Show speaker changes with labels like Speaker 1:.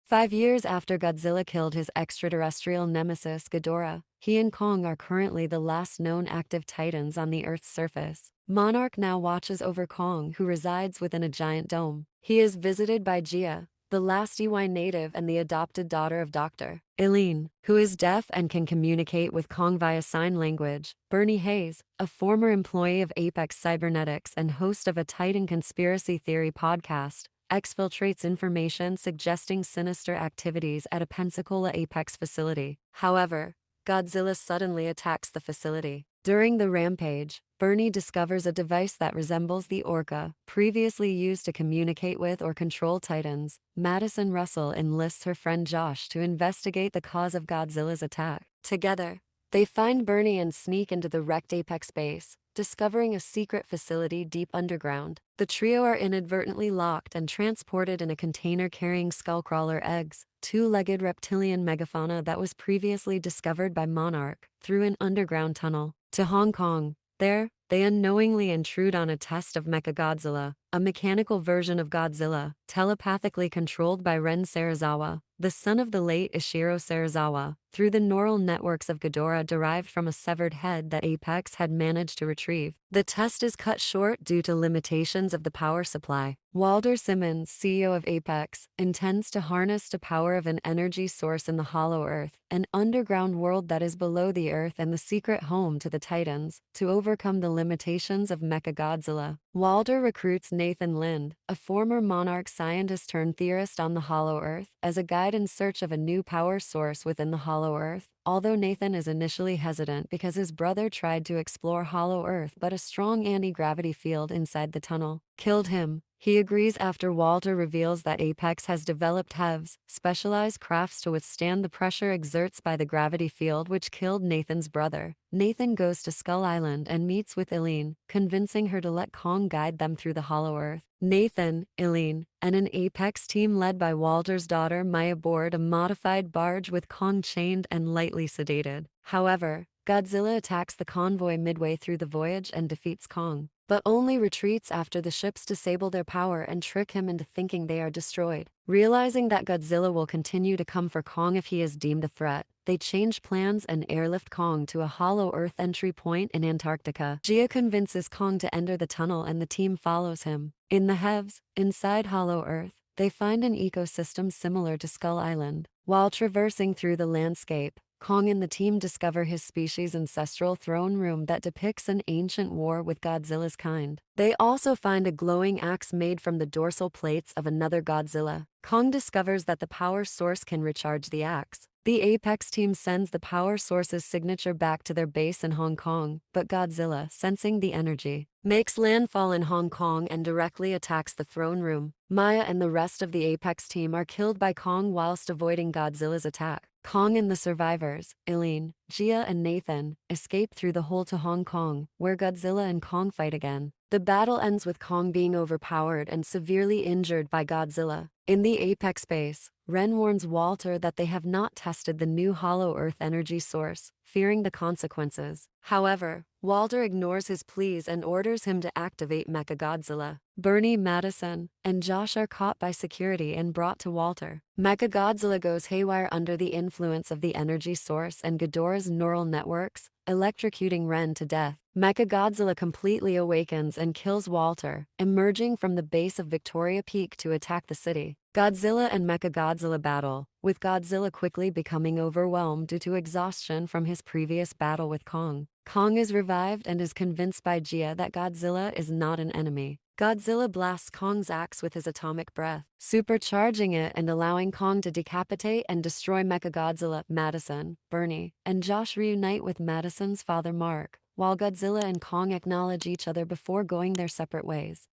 Speaker 1: 5 years after Godzilla killed his extraterrestrial nemesis Ghidorah, he and Kong are currently the last known active titans on the Earth's surface. Monarch now watches over Kong, who resides within a giant dome. He is visited by Gia, the last EY native and the adopted daughter of Dr. Eileen, who is deaf and can communicate with Kong via sign language. Bernie Hayes, a former employee of Apex Cybernetics and host of a Titan conspiracy theory podcast, exfiltrates information suggesting sinister activities at a Pensacola Apex facility. However, Godzilla suddenly attacks the facility. During the rampage, Bernie discovers a device that resembles the Orca, previously used to communicate with or control Titans. Madison Russell enlists her friend Josh to investigate the cause of Godzilla's attack. Together, they find Bernie and sneak into the wrecked Apex base, discovering a secret facility deep underground. The trio are inadvertently locked and transported in a container carrying skullcrawler eggs, two-legged reptilian megafauna that was previously discovered by Monarch, through an underground tunnel, to Hong Kong. There, they unknowingly intrude on a test of Mechagodzilla, a mechanical version of Godzilla, telepathically controlled by Ren Serizawa, the son of the late Ishiro Serizawa, through the neural networks of Ghidorah derived from a severed head that Apex had managed to retrieve. The test is cut short due to limitations of the power supply. Walter Simmons, CEO of Apex, intends to harness the power of an energy source in the Hollow Earth, an underground world that is below the Earth and the secret home to the Titans, to overcome the limitations of Mechagodzilla. Walter recruits Nathan Lind, a former Monarch scientist turned theorist on the Hollow Earth, as a guide in search of a new power source within the Hollow Earth. Although Nathan is initially hesitant because his brother tried to explore Hollow Earth but a strong anti-gravity field inside the tunnel killed him, he agrees after Walter reveals that Apex has developed HEVs, specialized crafts to withstand the pressure exerts by the gravity field which killed Nathan's brother. Nathan goes to Skull Island and meets with Eileen, convincing her to let Kong guide them through the Hollow Earth. Nathan, Eileen, and an Apex team led by Walter's daughter Maya board a modified barge with Kong chained and lightly sedated. However, Godzilla attacks the convoy midway through the voyage and defeats Kong, but only retreats after the ships disable their power and trick him into thinking they are destroyed. Realizing that Godzilla will continue to come for Kong if he is deemed a threat, they change plans and airlift Kong to a Hollow Earth entry point in Antarctica. Gia convinces Kong to enter the tunnel and the team follows him. In the HEVs, inside Hollow Earth, they find an ecosystem similar to Skull Island. While traversing through the landscape, Kong and the team discover his species' ancestral throne room that depicts an ancient war with Godzilla's kind. They also find a glowing axe made from the dorsal plates of another Godzilla. Kong discovers that the power source can recharge the axe. The Apex team sends the power source's signature back to their base in Hong Kong, but Godzilla, sensing the energy, makes landfall in Hong Kong and directly attacks the throne room. Maya and the rest of the Apex team are killed by Kong whilst avoiding Godzilla's attack. Kong and the survivors, Eileen, Gia and Nathan, escape through the hole to Hong Kong, where Godzilla and Kong fight again. The battle ends with Kong being overpowered and severely injured by Godzilla. In the Apex base, Ren warns Walter that they have not tested the new Hollow Earth energy source, fearing the consequences. However, Walter ignores his pleas and orders him to activate Mechagodzilla. Bernie, Madison, and Josh are caught by security and brought to Walter. Mechagodzilla goes haywire under the influence of the energy source and Ghidorah's neural networks, electrocuting Ren to death. Mechagodzilla completely awakens and kills Walter, emerging from the base of Victoria Peak to attack the city. Godzilla and Mechagodzilla battle, with Godzilla quickly becoming overwhelmed due to exhaustion from his previous battle with Kong. Kong is revived and is convinced by Gia that Godzilla is not an enemy. Godzilla blasts Kong's axe with his atomic breath, supercharging it and allowing Kong to decapitate and destroy Mechagodzilla. Madison, Bernie, and Josh reunite with Madison's father Mark, while Godzilla and Kong acknowledge each other before going their separate ways.